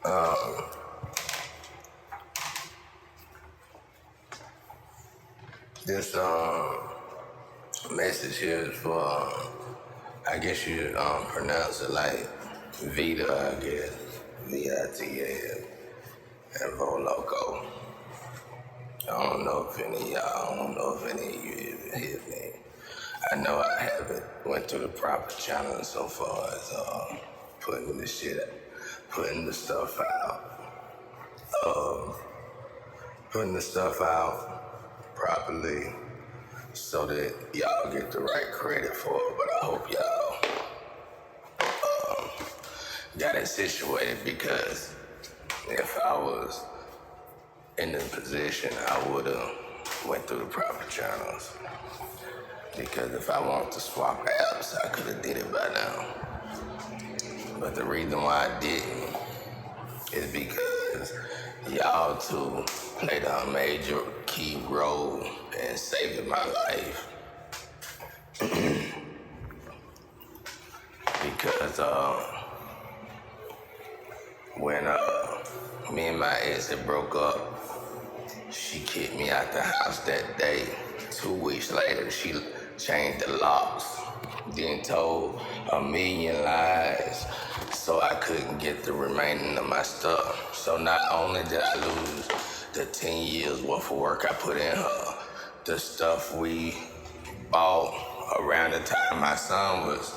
Um, this message here is for, I guess you pronounce it like vita, I guess. Vita and Voloco. I don't know if any of y'all, I don't know if any of you even hear me. I know I haven't went through the proper channel so far as putting the putting the stuff out. Putting the stuff out properly so that y'all get the right credit for it. But I hope y'all got it situated, because if I was in the position, I would have went through the proper channels. Because if I wanted to swap apps, I could have did it by now. But the reason why I didn't is because y'all two played a major key role in saving my life. Because when me and my ex had broke up, she kicked me out the house that day. 2 weeks later, she changed the locks, then told a million lies so I couldn't get the remaining of my stuff. So not only did I lose the 10 years worth of work I put in her, the stuff we bought around the time my son was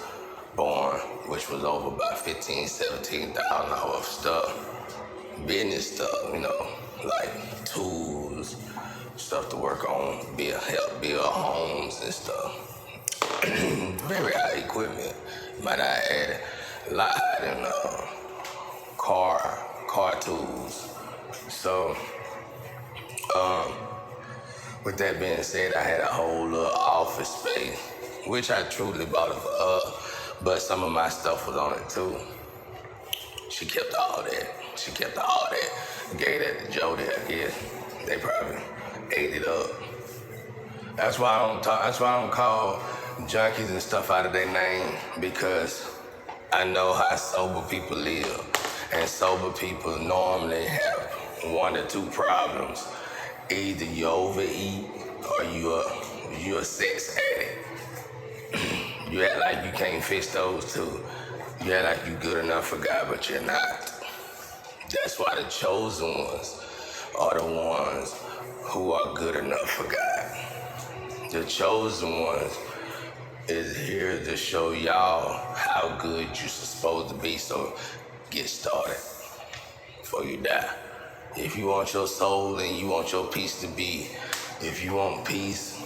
born, which was over about $15,000-$17,000 of stuff, business stuff, like tools, stuff to work on, help build homes and stuff. Very high equipment. Might I add a lot in car tools. So, with that being said, I had a whole little office space, which I truly bought it for her, but some of my stuff was on it too. She kept all that. Gave that to Jody, I guess. They probably ate it up. That's why I don't call junkies and stuff out of their name, because I know how sober people live. And sober people normally have 1 or 2 problems. Either you overeat or you're a sex addict. You act like you can't fix those two. You act like you're good enough for God, but you're not. That's why the chosen ones are the ones who are good enough for God. The chosen ones is here to show y'all how good you're supposed to be. So get started before you die. If you want your soul and you want your peace to be, if you want peace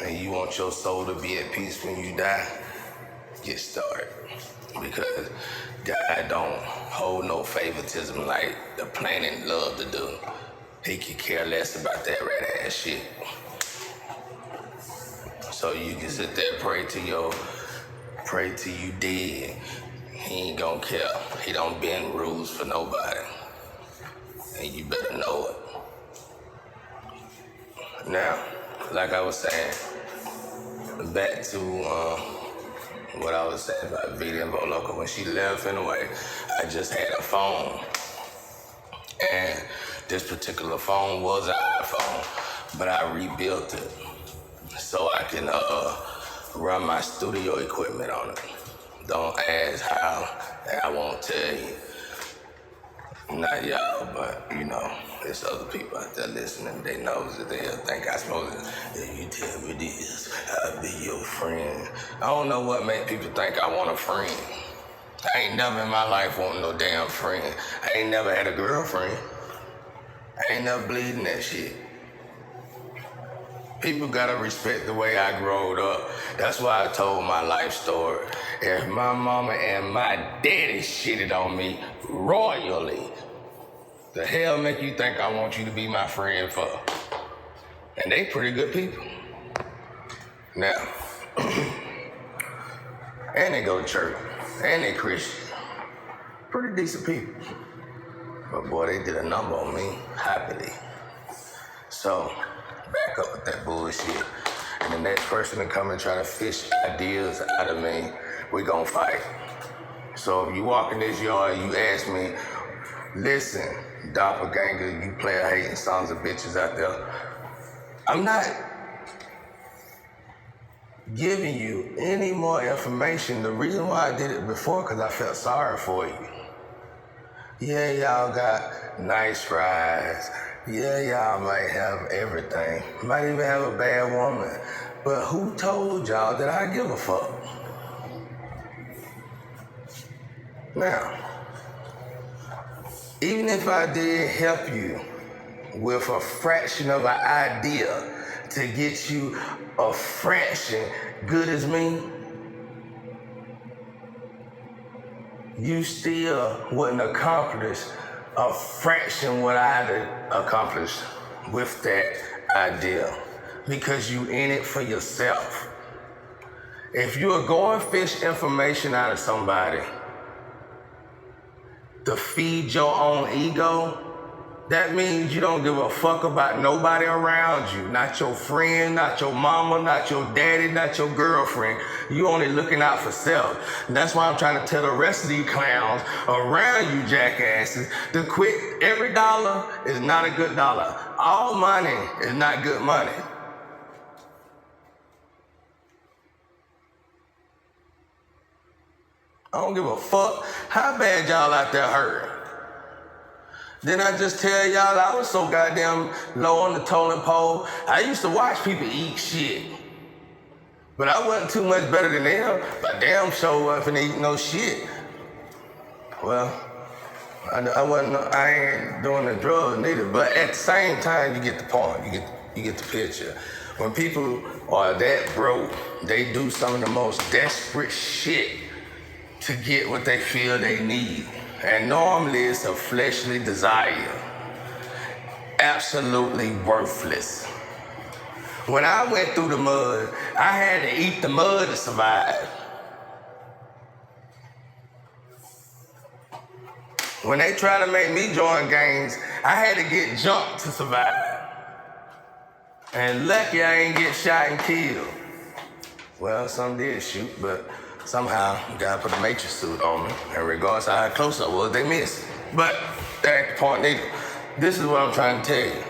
and you want your soul to be at peace when you die, get started. Because God don't hold no favoritism like the planet love to do. He could care less about that red ass shit. So you can sit there, pray till you dead. He ain't gonna care. He don't bend rules for nobody. And you better know it. Now, like I was saying, back to what I was saying about Vita and Voloco. When she left anyway, I just had a phone. And this particular phone was an iPhone, but I rebuilt it so I can run my studio equipment on it. Don't ask how, and I won't tell you. Not y'all, but there's other people out there listening. They know that they'll think I supposed to. If you tell me this, I'll be your friend. I don't know what make people think I want a friend. I ain't never in my life want no damn friend. I ain't never had a girlfriend. I ain't never bleeding that shit. People gotta respect the way I growed up. That's why I told my life story. If my mama and my daddy shitted on me royally, the hell make you think I want you to be my friend for? And they pretty good people. Now, and they go to church, and they Christian. Pretty decent people. But boy, they did a number on me, happily. So, back up with that bullshit. And the next person to come and try to fish ideas out of me, we gonna fight. So if you walk in this yard, you ask me, Listen, doppelganger, you player hating sons of bitches out there. I'm not giving you any more information. The reason why I did it before, because I felt sorry for you. Yeah, y'all got nice rides. Yeah, y'all might have everything. Might even have a bad woman. But who told y'all that I give a fuck? Now, even if I did help you with a fraction of an idea to get you a fraction good as me, you still wouldn't accomplish a fraction what I'd accomplished with that idea, because you in it for yourself. If you're going to fish information out of somebody to feed your own ego, that means you don't give a fuck about nobody around you. Not your friend, not your mama, not your daddy, not your girlfriend. You only looking out for self. And that's why I'm trying to tell the rest of these clowns around you jackasses to quit. Every dollar is not a good dollar. All money is not good money. I don't give a fuck how bad y'all out there hurt. Then I just tell y'all I was so goddamn low on the totem pole. I used to watch people eat shit. But I wasn't too much better than them. But damn sure wasn't finna eat no shit. Well, I ain't doing the drugs neither. But at the same time, you get the point. You get the picture. When people are that broke, they do some of the most desperate shit to get what they feel they need. And normally it's a fleshly desire. Absolutely worthless. When I went through the mud, I had to eat the mud to survive. When they try to make me join gangs, I had to get jumped to survive. And lucky I ain't get shot and killed. Well, some did shoot, but somehow God put a matrix suit on me. And regardless of how close I was, they missed. But that ain't the point neither. This is what I'm trying to tell you.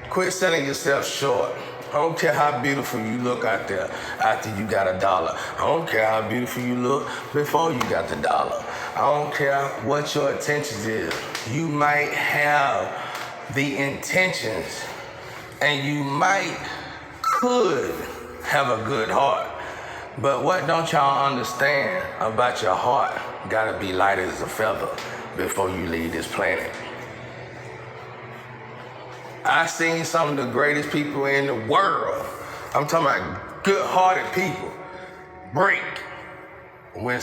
Quit selling yourself short. I don't care how beautiful you look out there after you got $1. I don't care how beautiful you look before you got the $1. I don't care what your intentions is. You might have the intentions and you could have a good heart. But what don't y'all understand about your heart gotta be light as a feather before you leave this planet. I've seen some of the greatest people in the world, I'm talking about good-hearted people, break when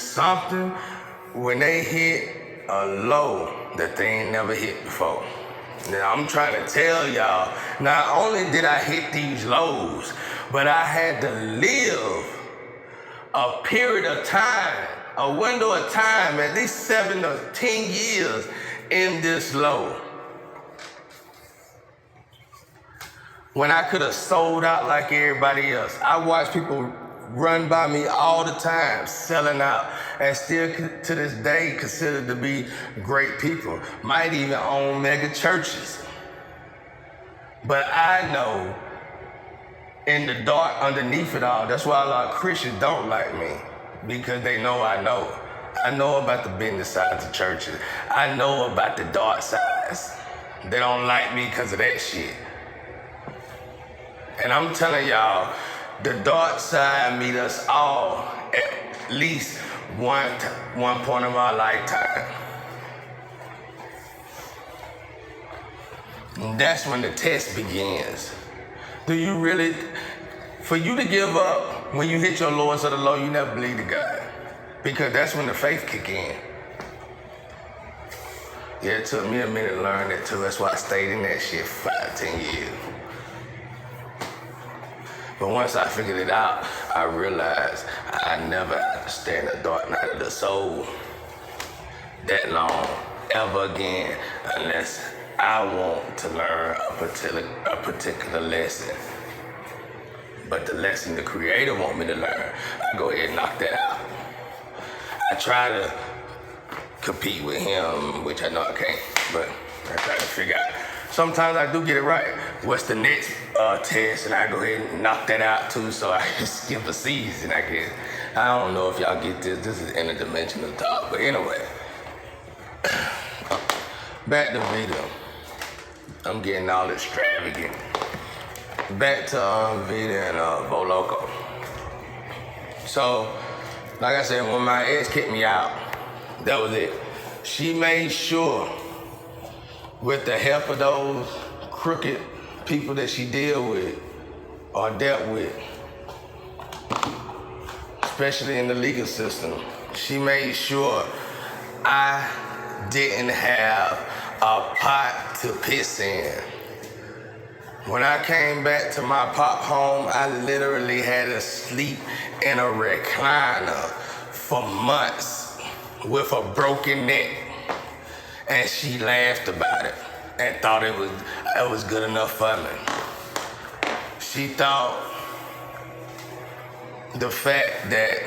they hit a low that they ain't never hit before. Now, I'm trying to tell y'all, not only did I hit these lows, but I had to live a period of time, a window of time, at least 7 to 10 years in this low. When I could have sold out like everybody else. I watch people run by me all the time, selling out, and still to this day considered to be great people. Might even own mega churches. But I know in the dark underneath it all, that's why a lot of Christians don't like me, because they know I know. I know about the business sides of churches. I know about the dark sides. They don't like me because of that shit. And I'm telling y'all, the dark side meet us all at least one point in our lifetime. And that's when the test begins. Do you really, for you to give up when you hit your lowest of the low, you never believe in God. Because that's when the faith kick in. Yeah, it took me a minute to learn that too. That's why I stayed in that shit for 5-10 years. But once I figured it out, I realized I never understand the dark night of the soul that long ever again, unless I want to learn a particular lesson. But the lesson the Creator want me to learn, I go ahead and knock that out. I try try to compete with him, which I know I can't, but I try to figure out. Sometimes I do get it right. What's the next test? And I go ahead and knock that out too, so I can skip a season, I guess. I don't know if y'all get this. This is interdimensional talk, but anyway. Back to Vita. I'm getting all extravagant. Back to Vita and Voloco. So, like I said, when my ex kicked me out, that was it. She made sure, with the help of those crooked people that she dealt with or dealt with, especially in the legal system, she made sure I didn't have a pot to piss in. When I came back to my pop home, I literally had to sleep in a recliner for months with a broken neck. And she laughed about it and thought it was good enough for me. She thought the fact that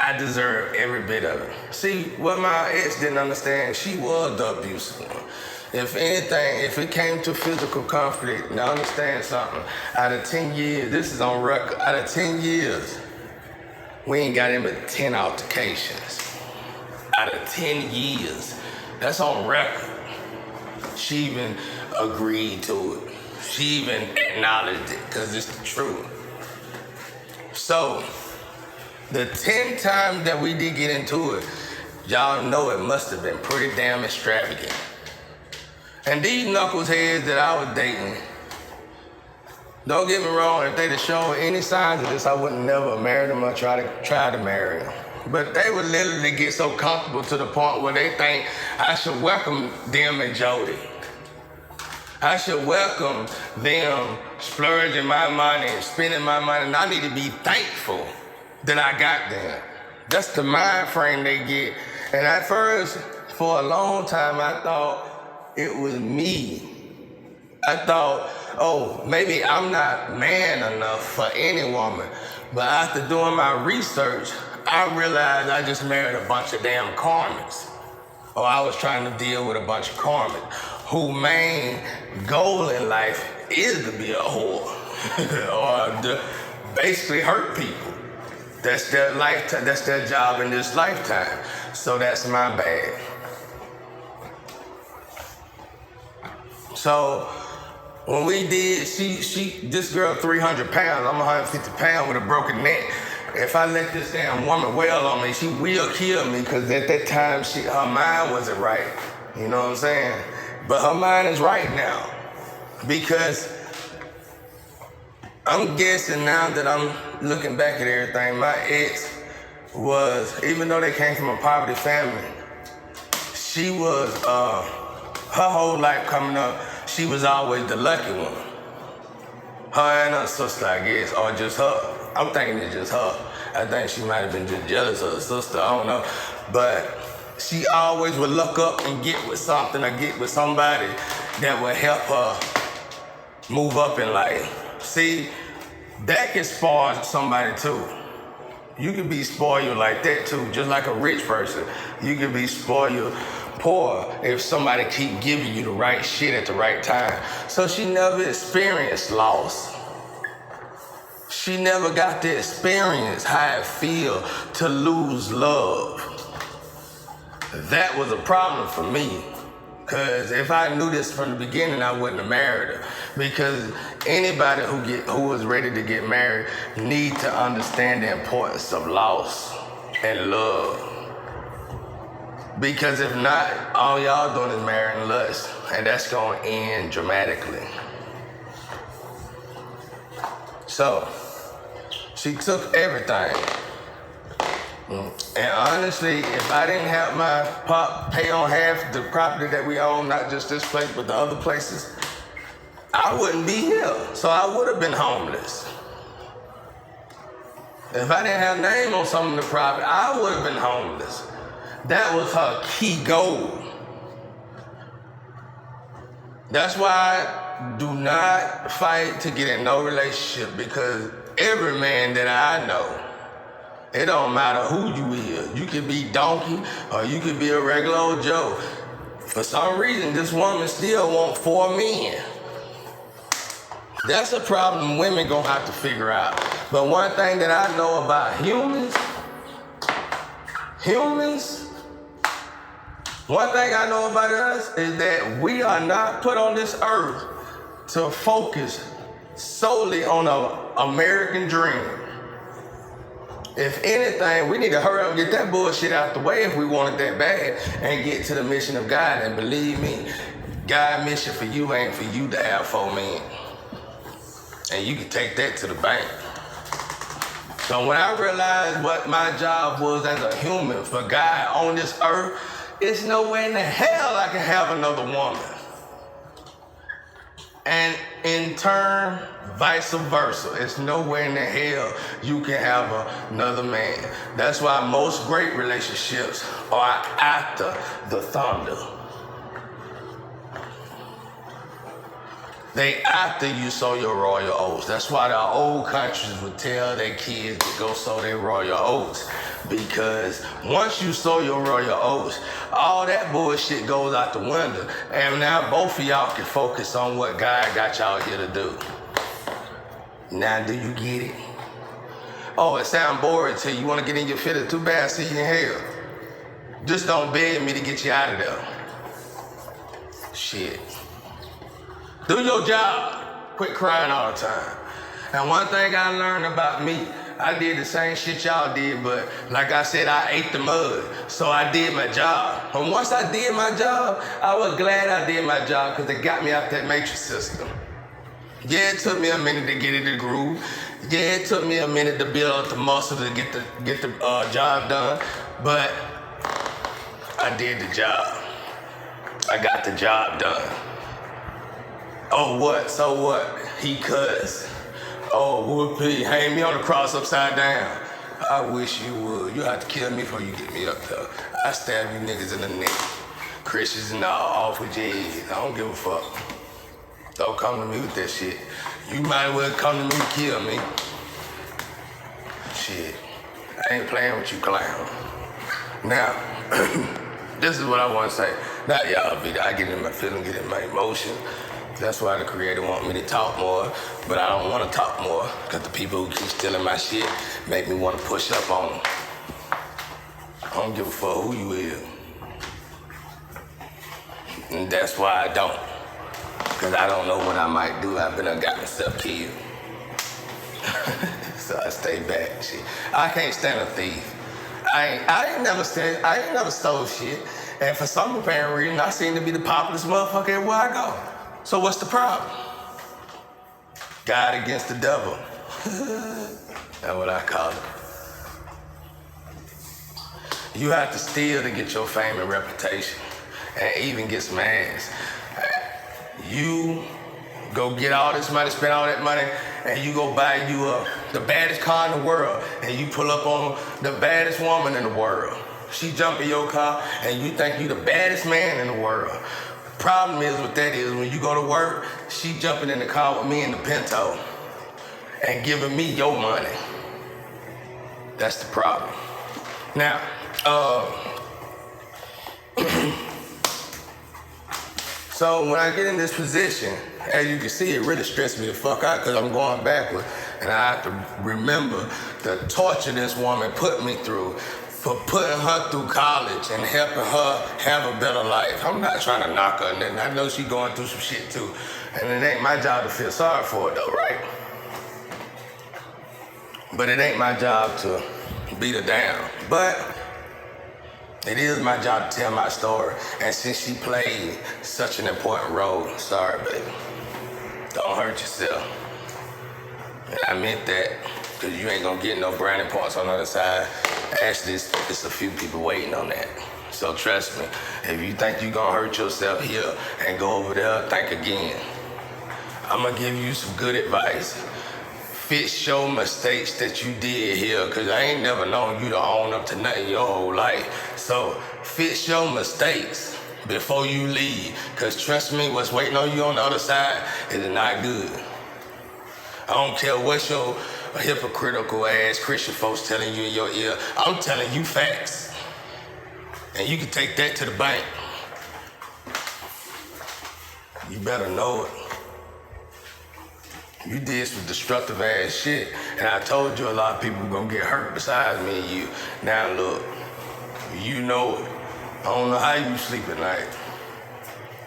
I deserve every bit of it. See, what my ex didn't understand, she was the abusive one. If anything, if it came to physical conflict, now understand something, out of 10 years, this is on record, out of 10 years, we ain't got in but 10 altercations. Out of 10 years, that's on record. She even agreed to it. She even acknowledged it, because it's the truth. So, the 10 times that we did get into it, y'all know it must have been pretty damn extravagant. And these knuckleheads that I was dating, don't get me wrong, if they'd have shown any signs of this, I would never marry them or try to marry them. But they would literally get so comfortable to the point where they think I should welcome them and Jody. I should welcome them splurging my money and spending my money, and I need to be thankful that I got them. That's the mind frame they get. And at first, for a long time, I thought it was me. I thought, oh, maybe I'm not man enough for any woman. But after doing my research, I realized I just married a bunch of damn karmics. Or I was trying to deal with a bunch of karmics whose main goal in life is to be a whore. Or to basically hurt people. That's their lifetime, that's their job in this lifetime. So that's my bad. So when we did, this girl 300 pounds, I'm 150 pounds with a broken neck. If I let this damn woman wail on me, she will kill me, because at that time, her mind wasn't right. You know what I'm saying? But her mind is right now, because I'm guessing now that I'm looking back at everything, my ex was, even though they came from a poverty family, she was, her whole life coming up, she was always the lucky one. Her and her sister, I guess, or just her. I'm thinking it's just her. I think she might have been just jealous of her sister, I don't know. But she always would look up and get with something, or get with somebody that would help her move up in life. See, that can spoil somebody too. You can be spoiled like that too, just like a rich person. You can be spoiled poor if somebody keep giving you the right shit at the right time. So she never experienced loss. She never got to experience how it feel to lose love. That was a problem for me. Because if I knew this from the beginning, I wouldn't have married her. Because anybody who was ready to get married need to understand the importance of loss and love. Because if not, all y'all doing is marrying lust, and that's going to end dramatically. So, she took everything. And honestly, if I didn't have my pop pay on half the property that we own, not just this place, but the other places, I wouldn't be here. So I would have been homeless. If I didn't have name on some of the property, I would have been homeless. That was her key goal. That's why I do not fight to get in no relationship, because every man that I know It don't matter who you is. You could be donkey or you could be a regular old Joe. For some reason, this woman still want 4 men. That's a problem women gonna have to figure out. But one thing that I know about humans, one thing I know about us is that we are not put on this earth to focus solely on an American dream. If anything, we need to hurry up and get that bullshit out the way if we want it that bad and get to the mission of God. And believe me, God's mission for you ain't for you to have 4 men. And you can take that to the bank. So when I realized what my job was as a human for God on this earth, it's no way in the hell I can have another woman. And in turn, vice versa. It's nowhere in the hell you can have another man. That's why most great relationships are after the thunder. They after you sow your royal oats. That's why the old countries would tell their kids to go sow their royal oats. Because once you sow your royal oats, all that bullshit goes out the window. And now both of y'all can focus on what God got y'all here to do. Now do you get it? Oh, it sounds boring to you. You want to get in your feelings? Too bad, see you in hell. Just don't beg me to get you out of there. Shit. Do your job. Quit crying all the time. And one thing I learned about me, I did the same shit y'all did, but like I said, I ate the mud. So I did my job. And once I did my job, I was glad I did my job because it got me out that matrix system. Yeah, it took me a minute to get in the groove. Yeah, it took me a minute to build up the muscle to get the job done. But I did the job. I got the job done. Oh, what? So what? He cussed. Oh, whoopee, hang me on the cross upside down. I wish you would. You have to kill me before you get me up there. I stab you niggas in the neck. Christians and all off with your head. I don't give a fuck. Don't come to me with that shit. You might as well come to me and kill me. Shit. I ain't playing with you, clown. Now, this is what I want to say. Not y'all, Vita. I get in my feeling, get in my emotion. That's why the creator want me to talk more, but I don't want to talk more because the people who keep stealing my shit make me want to push up on them. I don't give a fuck who you is. And that's why I don't. Because I don't know what I might do. I've been got myself killed. So I stay back. Shit. I can't stand a thief. I ain't never stole shit. And for some apparent reason, I seem to be the populous motherfucker everywhere I go. So what's the problem? God against the devil. That's what I call it. You have to steal to get your fame and reputation, and even get some ass. You go get all this money, spend all that money, and you go buy you the baddest car in the world, and you pull up on the baddest woman in the world. She jump in your car, and you think you the baddest man in the world. Problem is with that is when you go to work, she jumping in the car with me in the Pinto and giving me your money. That's the problem. Now, so when I get in this position, as you can see, it really stressed me the fuck out because I'm going backward, and I have to remember the torture this woman put me through for putting her through college and helping her have a better life. I'm not trying to knock her, and I know she's going through some shit too, and it ain't my job to feel sorry for her though, right? But it ain't my job to beat her down. But it is my job to tell my story, and since she played such an important role, sorry, baby. Don't hurt yourself. And I meant that, because you ain't gonna get no brownie points on the other side. Actually, it's a few people waiting on that. So trust me, if you think you're gonna hurt yourself here and go over there, think again. I'm gonna give you some good advice. Fix your mistakes that you did here, because I ain't never known you to own up to nothing your whole life. So fix your mistakes before you leave, because trust me, what's waiting on you on the other side is not good. I don't care what your hypocritical ass Christian folks telling you in your ear. I'm telling you facts. And you can take that to the bank. You better know it. You did some destructive ass shit, and I told you a lot of people were gonna get hurt besides me and you. Now look, you know it. I don't know how you sleep at night.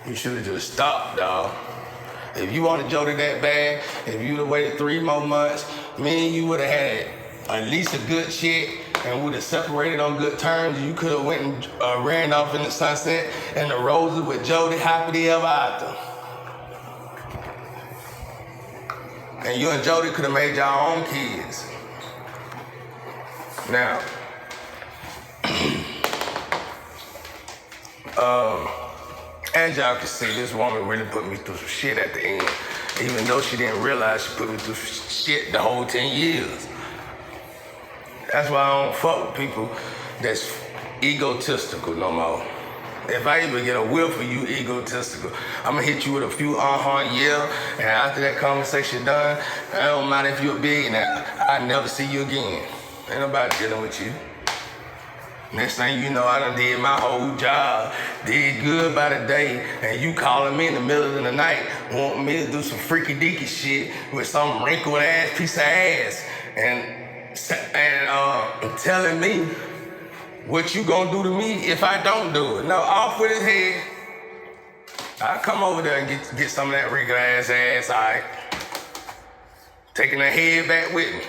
You should have just stopped, dawg. If you wanted Jody that bad, if you'd have waited 3 more months, me and you would have had at least a good chick and would have separated on good terms. You could have went and ran off in the sunset and the roses with Jody happily ever after. And you and Jody could have made your own kids. Now, as y'all can see, this woman really put me through some shit at the end. Even though she didn't realize she put me through some shit the whole 10 years. That's why I don't fuck with people that's egotistical no more. If I even get a whiff of you egotistical, I'm gonna hit you with a few yeah, and after that conversation done, it don't matter if you're a billionaire, I'll never see you again. Ain't nobody dealing with you. Next thing you know, I done did my whole job, did good by the day, and you calling me in the middle of the night, wanting me to do some freaky deaky shit with some wrinkled ass piece of ass, and telling me what you gonna do to me if I don't do it. No, off with his head. I'll come over there and get some of that wrinkled ass, all right? Taking the head back with me.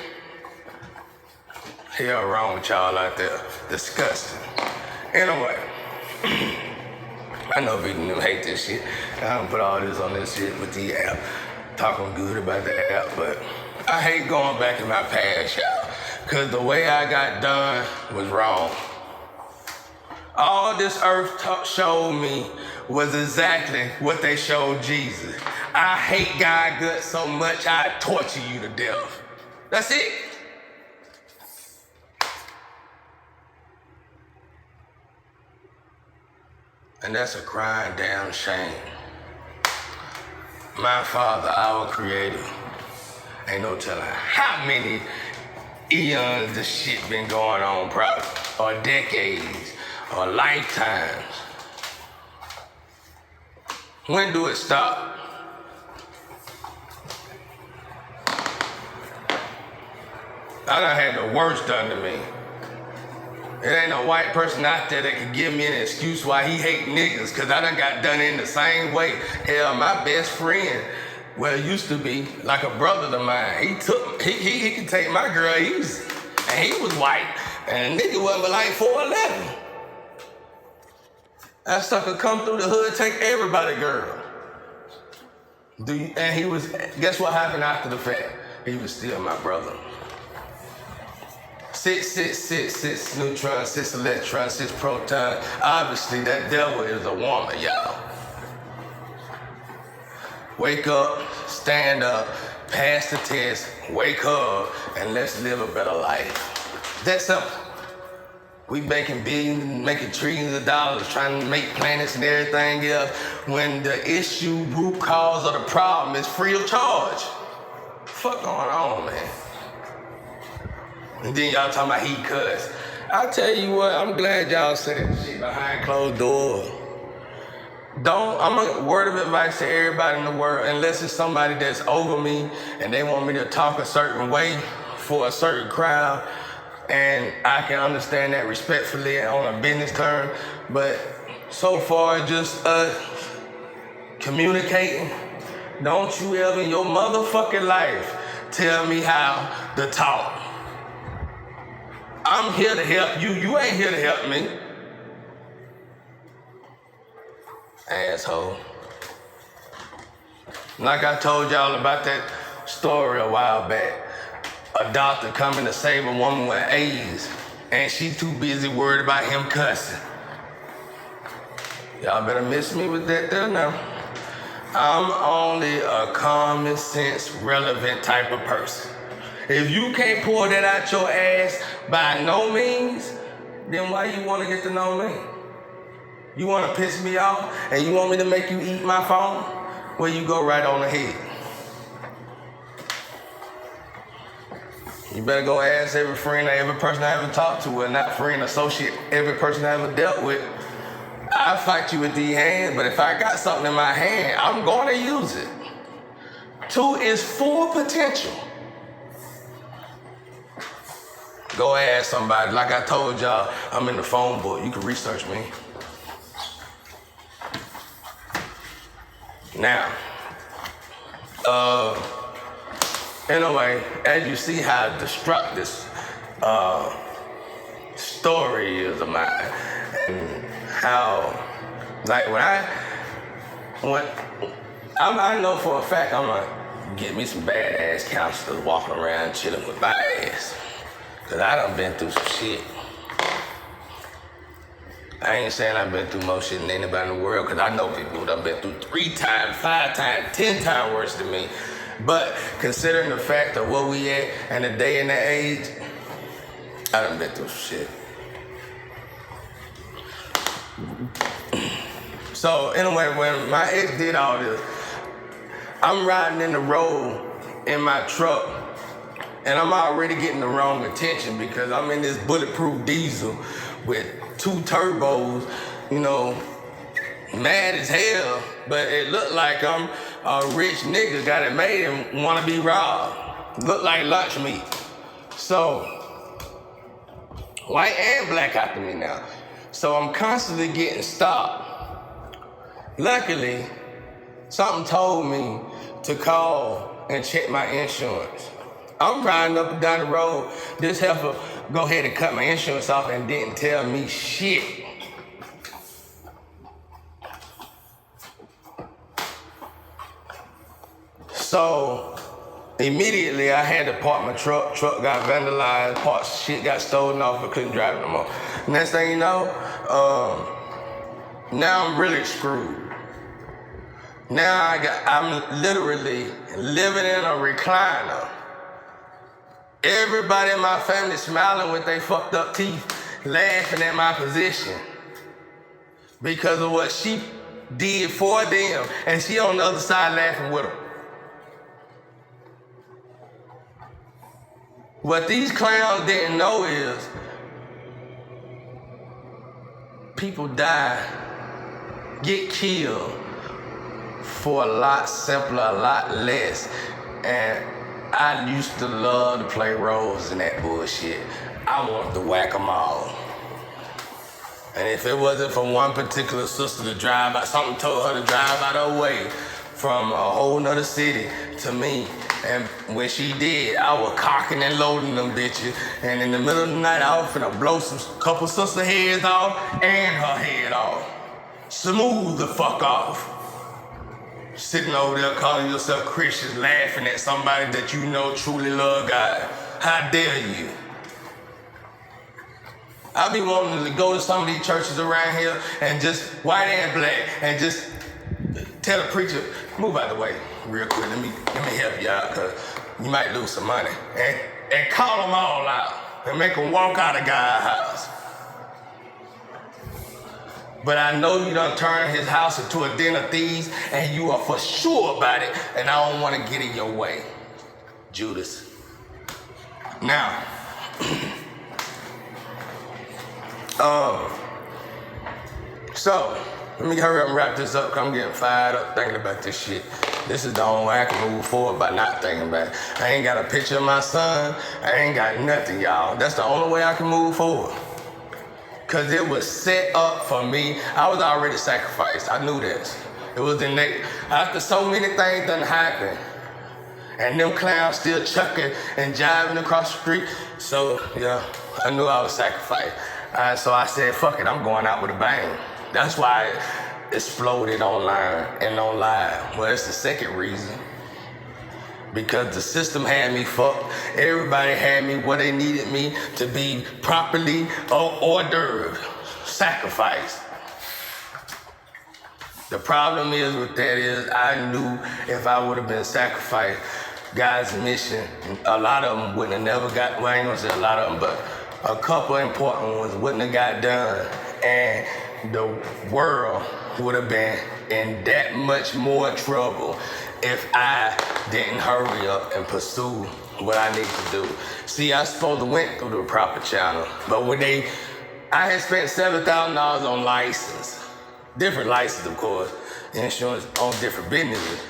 Hell wrong with y'all out there. Disgusting. Anyway, I know people hate this shit. I don't put all this on this shit with the app. Talking good about the app, but I hate going back in my past, y'all. Cause the way I got done was wrong. All this earth showed me was exactly what they showed Jesus. I hate God guts so much I torture you to death. That's it. And that's a crying damn shame. My Father, our Creator, ain't no telling how many eons this shit been going on, probably, or decades, or lifetimes. When do it stop? I done had the worst done to me. There ain't no white person out there that can give me an excuse why he hate niggas, cause I done got done in the same way. Hell, my best friend, well, used to be like a brother of mine. He could take my girl easy, and he was white, and the nigga wasn't but like 4'11". That sucker come through the hood, take everybody girl. And he was, guess what happened after the fact? He was still my brother. 6 neutrons, 6 electrons, 6 protons. Obviously, that devil is a woman, y'all. Wake up, stand up, pass the test, wake up, and let's live a better life. That's simple. We making billions, making trillions of dollars, trying to make planets and everything else, when the issue, root cause of the problem is free of charge. Fuck going on, man? And then y'all talking about he cuss. I tell you what, I'm glad y'all said that shit behind closed doors. I'm a word of advice to everybody in the world, unless it's somebody that's over me and they want me to talk a certain way for a certain crowd, and I can understand that respectfully on a business term, but so far just communicating, don't you ever in your motherfucking life tell me how to talk. I'm here to help you. You ain't here to help me. Asshole. Like I told y'all about that story a while back. A doctor coming to save a woman with AIDS, and she too busy worried about him cussing. Y'all better miss me with that there now. I'm only a common sense, relevant type of person. If you can't pull that out your ass by no means, then why you want to get to know me? You want to piss me off and you want me to make you eat my phone? Well, you go right on ahead. You better go ask every friend or every person I ever talked to, or not friend, associate, every person I ever dealt with. I fight you with these hands, but if I got something in my hand, I'm going to use it. 2 is full potential. Go ask somebody. Like I told y'all, I'm in the phone book. You can research me. Now, anyway, as you see how destructive this story is of mine, and how, like I know for a fact I'm gonna get me some badass counselors walking around chilling with my ass, cause I done been through some shit. I ain't saying I've been through more shit than anybody in the world, because I know people who done been through 3 times, 5 times, 10 times worse than me. But considering the fact of where we at and the day and the age, I done been through some shit. So anyway, when my ex did all this, I'm riding in the road in my truck, and I'm already getting the wrong attention because I'm in this bulletproof diesel with 2 turbos, you know, mad as hell, but it looked like I'm a rich nigga, got it made and wanna be robbed. Look like lunch meat. So, white and black after me now. So I'm constantly getting stopped. Luckily, something told me to call and check my insurance. I'm riding up and down the road. This heifer go ahead and cut my insurance off and didn't tell me shit. So immediately I had to park my truck. Truck got vandalized, parts shit got stolen off, I couldn't drive it no more. Next thing you know, now I'm really screwed. Now I'm literally living in a recliner. Everybody in my family smiling with their fucked up teeth, laughing at my position because of what she did for them, and she on the other side laughing with them. What these clowns didn't know is people die, get killed for a lot simpler, a lot less. And I used to love to play roles in that bullshit. I wanted to whack them all. And if it wasn't for one particular sister to drive out, something told her to drive out her way from a whole nother city to me. And when she did, I was cocking and loading them bitches. And in the middle of the night, I was finna blow couple sister heads off and her head off. Smooth the fuck off. Sitting over there calling yourself Christians, laughing at somebody that you know truly love God. How dare you? I be wanting to go to some of these churches around here and just white and black and just tell the preacher, move out the way real quick. Let me help you out, because you might lose some money. And call them all out and make them walk out of God's house. But I know you done turned his house into a den of thieves, and you are for sure about it, and I don't want to get in your way, Judas. Now, so let me hurry up and wrap this up, because I'm getting fired up thinking about this shit. This is the only way I can move forward by not thinking about it. I ain't got a picture of my son. I ain't got nothing, y'all. That's the only way I can move forward. Because it was set up for me. I was already sacrificed. I knew this. It was the next. After so many things done happened, and them clowns still chucking and jiving across the street. So, yeah, I knew I was sacrificed. So I said, fuck it, I'm going out with a bang. That's why it exploded online and on live. Well, it's the second reason. Because the system had me fucked. Everybody had me where they needed me to be properly ordered, sacrificed. The problem is with that is I knew if I would have been sacrificed, God's mission, a lot of them wouldn't have never got, well, I ain't gonna say a lot of them, but a couple important ones wouldn't have got done. And the world would have been in that much more trouble if I didn't hurry up and pursue what I need to do. See, I supposed to went through the proper channel, but I had spent $7,000 on license, different licenses, of course, insurance on different businesses.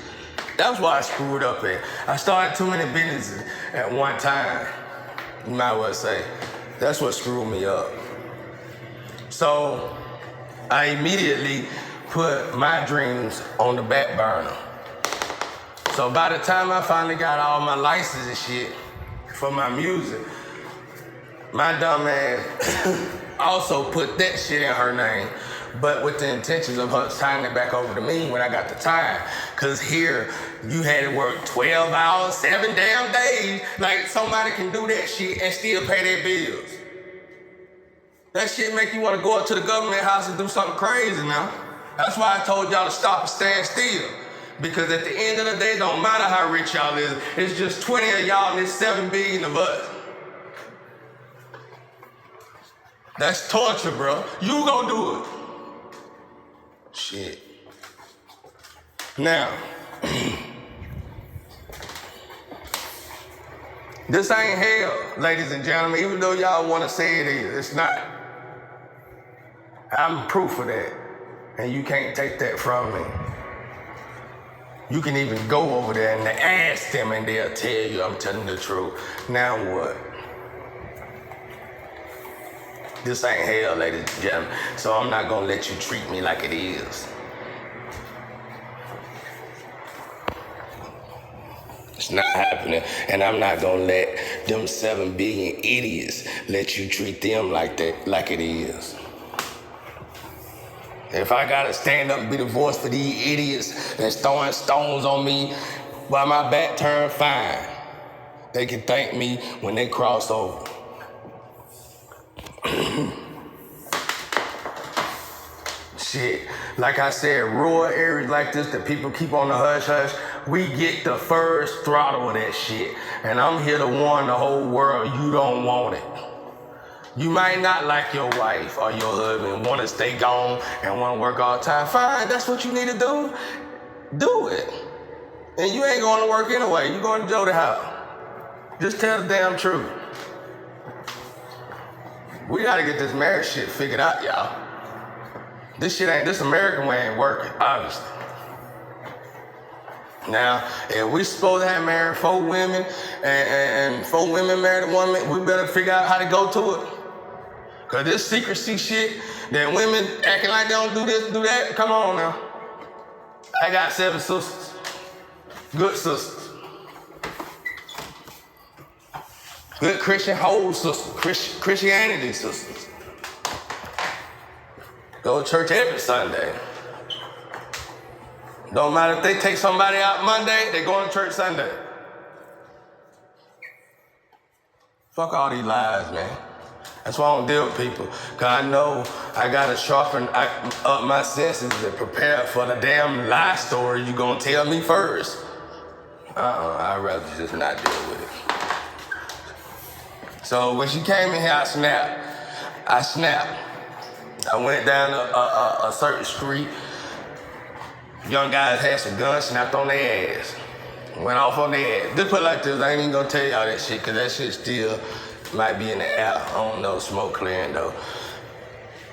That's why I screwed up at. I started too many businesses at one time. You might well say, that's what screwed me up. So I immediately put my dreams on the back burner. So by the time I finally got all my licenses and shit for my music, my dumb ass also put that shit in her name, but with the intentions of her signing it back over to me when I got the time. Cause here, you had to work 12 hours, 7 damn days. Like somebody can do that shit and still pay their bills. That shit make you wanna go up to the government house and do something crazy now. That's why I told y'all to stop and stand still. Because at the end of the day, it don't matter how rich y'all is, it's just 20 of y'all and it's 7 billion of us. That's torture, bro. You gonna do it. Shit. Now, this ain't hell, ladies and gentlemen, even though y'all wanna say it is, it's not. I'm proof of that, and you can't take that from me. You can even go over there and ask them and they'll tell you I'm telling the truth. Now what? This ain't hell, ladies and gentlemen, so I'm not gonna let you treat me like it is. It's not happening, and I'm not gonna let them 7 billion idiots let you treat them like that, like it is. If I gotta stand up and be the voice for these idiots that's throwing stones on me while my back turned, fine. They can thank me when they cross over. Shit, like I said, rural areas like this that people keep on the hush hush, we get the first throttle of that shit. And I'm here to warn the whole world, you don't want it. You might not like your wife or your husband, want to stay gone and want to work all the time. Fine, that's what you need to do. Do it. And you ain't going to work anyway. You going to Jody house. Just tell the damn truth. We got to get this marriage shit figured out, y'all. This American way ain't working, obviously. Now, if we supposed to have married 4 women and 4 women married a woman, we better figure out how to go to it. Cause this secrecy shit that women acting like they don't do this, do that, come on now. I got 7 sisters, good sisters. Good Christian whole sisters, Christianity sisters. Go to church every Sunday. Don't matter if they take somebody out Monday, they go to church Sunday. Fuck all these lies, man. That's why I don't deal with people. Cause I know I gotta sharpen up my senses and prepare for the damn lie story you gonna tell me first. I'd rather just not deal with it. So when she came in here, I snapped. I went down a certain street. Young guys had some guns, snapped on their ass. Went off on their ass. Just put it like this, I ain't even gonna tell y'all that shit, cause that shit still might be in the air. I don't know, smoke clearing though.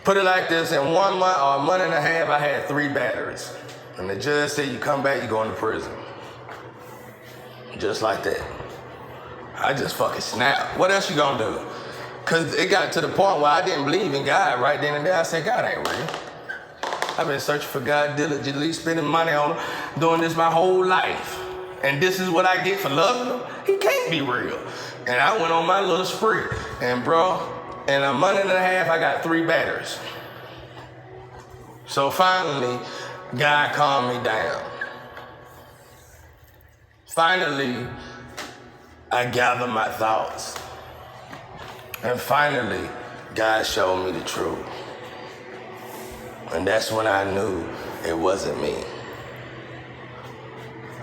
Put it like this, in 1 month or a month and a half, I had 3 batteries. And the judge said, you come back, you go into prison. Just like that. I just fucking snapped. What else you gonna do? Cause it got to the point where I didn't believe in God right then and there. I said, God ain't real. I've been searching for God diligently, spending money on him, doing this my whole life. And this is what I get for loving him? He can't be real. And I went on my little spree. And bro, in a month and a half, I got 3 batteries. So finally, God calmed me down. Finally, I gathered my thoughts. And finally, God showed me the truth. And that's when I knew it wasn't me.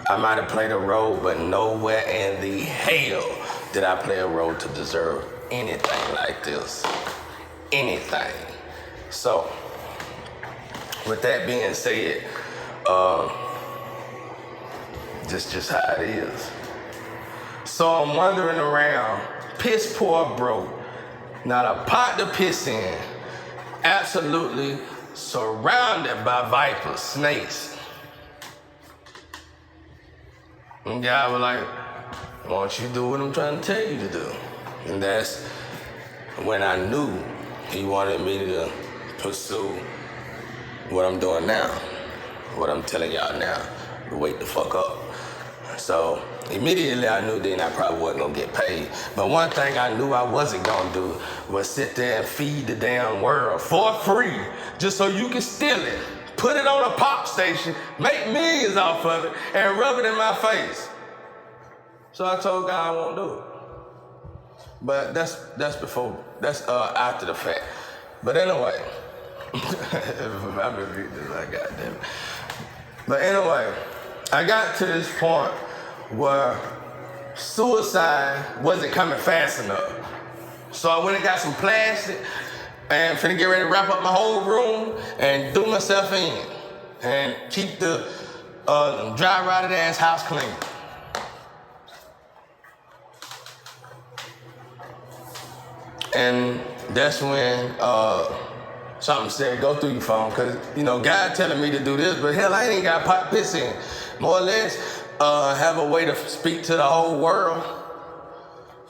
I might have played a role, but nowhere in the hell did I play a role to deserve anything like this. Anything. So, with that being said, just how it is. So So I'm wandering around, piss poor broke, not a pot to piss in, absolutely surrounded by vipers, snakes. And God was like, why don't you do what I'm trying to tell you to do? And that's when I knew he wanted me to pursue what I'm doing now, what I'm telling y'all now, to wake the fuck up. So immediately I knew then I probably wasn't gonna get paid. But one thing I knew I wasn't gonna do was sit there and feed the damn world for free, just so you can steal it, put it on a pop station, make millions off of it, and rub it in my face. So I told God I won't do it. But that's after the fact. But anyway, I've been reading this, like goddamn. But anyway, I got to this point where suicide wasn't coming fast enough. So I went and got some plastic and finna get ready to wrap up my whole room and do myself in and keep the dry rotted ass house clean. And that's when something said, go through your phone, because, you know, God telling me to do this, but hell, I ain't got pot piss in. More or less, have a way to speak to the whole world.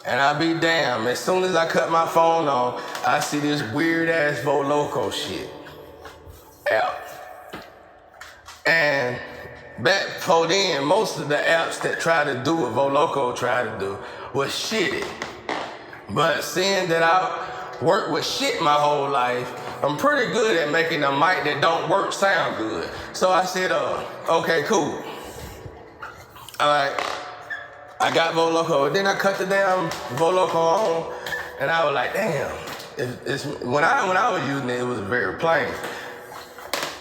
And I be damn, as soon as I cut my phone on, I see this weird ass Voloco shit out. And back before then, most of the apps that try to do what Voloco tried to do was shitty. But seeing that I worked with shit my whole life, I'm pretty good at making a mic that don't work sound good. So I said, okay, cool. All right, I got Voloco. Then I cut the damn Voloco on, and I was like, damn. When I was using it, it was very plain.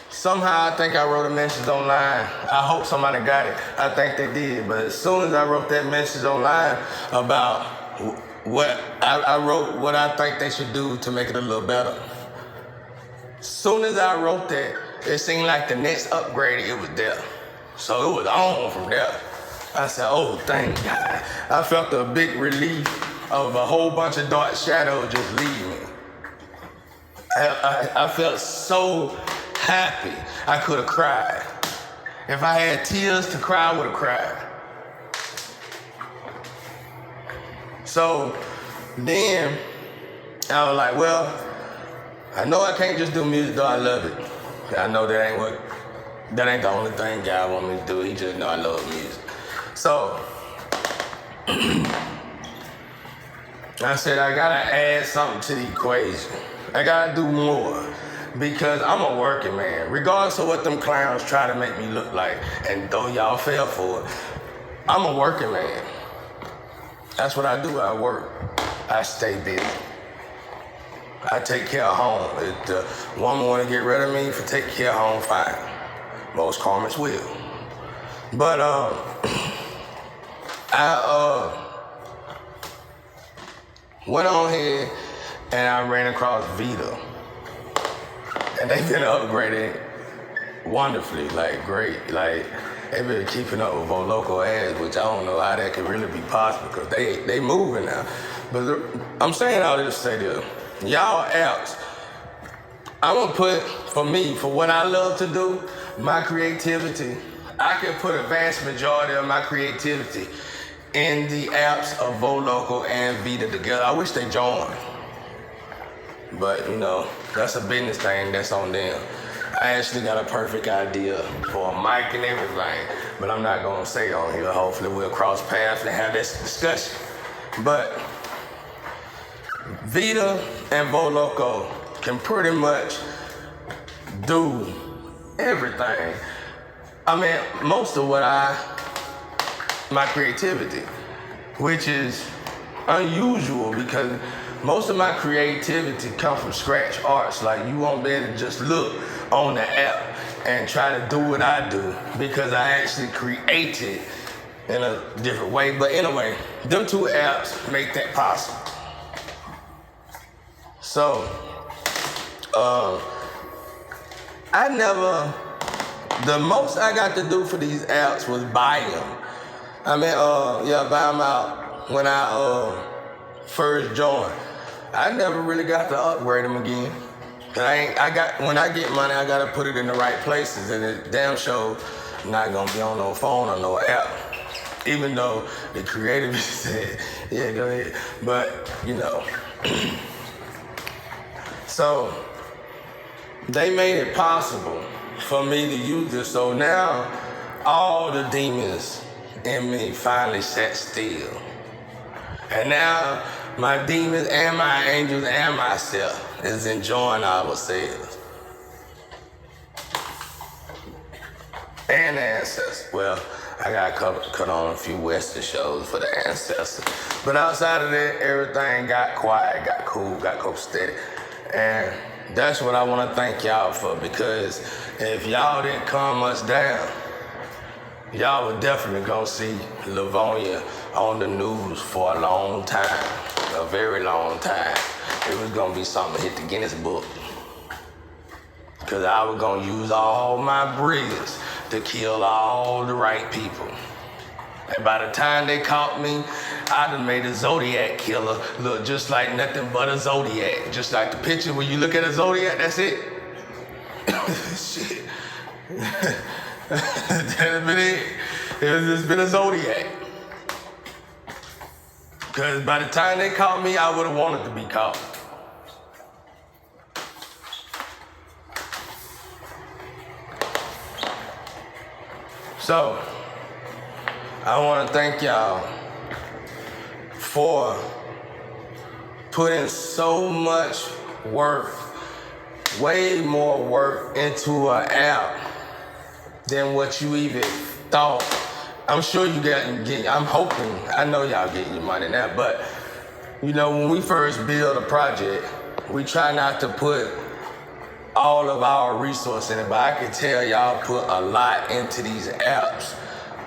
Somehow I think I wrote a message online. I hope somebody got it. I think they did. But as soon as I wrote that message online about what I wrote, what I think they should do to make it a little better. As soon as I wrote that, it seemed like the next upgrade, it was there. So it was on from there. I said, oh, thank God. I felt a big relief of a whole bunch of dark shadows just leaving me. I felt so happy I could have cried. If I had tears to cry, I would have cried. So then I was like, well, I know I can't just do music, though I love it. I know that ain't the only thing God want me to do. He just know I love music. So I said, I gotta add something to the equation. I gotta do more, because I'm a working man. Regardless of what them clowns try to make me look like, and though y'all fell for it, I'm a working man. That's what I do. I work. I stay busy. I take care of home. If the woman want to get rid of me for taking care of home, fine. Most karmas will. But I went on here and I ran across Vita. And they've been upgraded wonderfully, like great. Like, they've been keeping up with Voloco ads, which I don't know how that could really be possible, because they moving now. But I'm saying all this to say this. Y'all apps, I'm gonna put, for me, for what I love to do, my creativity, I can put a vast majority of my creativity in the apps of Voloco and Vita together. I wish they joined. But, you know, that's a business thing, that's on them. I actually got a perfect idea for a mic and everything, but I'm not gonna say it on here. Hopefully we'll cross paths and have this discussion. But Vita and Voloco can pretty much do everything. I mean, most of my creativity, which is unusual, because most of my creativity comes from scratch arts. Like, you won't be able to just look on the app and try to do what I do, because I actually created in a different way. But anyway, them two apps make that possible. So, the most I got to do for these apps was buy them. I mean, buy them out. when I first joined, I never really got to upgrade them again. Cause when I get money, I gotta put it in the right places, and it damn sure not gonna be on no phone or no app. Even though the creative said, yeah, go ahead. But, so they made it possible for me to use this. So now all the demons in me finally sat still. And now my demons and my angels and myself is enjoying ourselves. And the ancestors. Well, I got cut on a few Western shows for the ancestors. But outside of that, everything got quiet, got cool, got copacetic. And that's what I want to thank y'all for, because if y'all didn't calm us down, y'all were definitely gonna see Livonia on the news for a long time, a very long time. It was gonna be something to hit the Guinness Book. Cause I was gonna use all my brilliance to kill all the right people. And by the time they caught me, I done made a Zodiac killer look just like nothing but a Zodiac. Just like the picture when you look at a Zodiac, that's it. Shit. That's been it. It's been a Zodiac. Because by the time they caught me, I would have wanted to be caught. So, I want to thank y'all for putting so much work, way more work into an app than what you even thought. I'm sure you I'm hoping, I know y'all getting your money now, but when we first build a project, we try not to put all of our resources in it, but I can tell y'all put a lot into these apps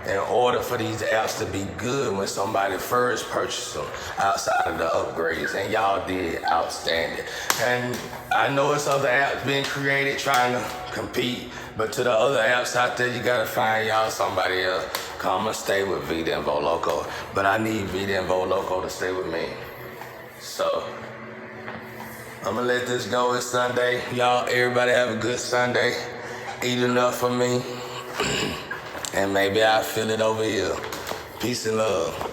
in order for these apps to be good when somebody first purchased them outside of the upgrades, and y'all did outstanding. And I know it's other apps being created trying to compete, but to the other apps out there, you gotta find y'all somebody else. Come and stay with Vita and Voloco, but I need Vita and Voloco to stay with me. So, I'm gonna let this go. It's Sunday. Y'all, everybody have a good Sunday. Eat enough for me. And maybe I'll feel it over here. Peace and love.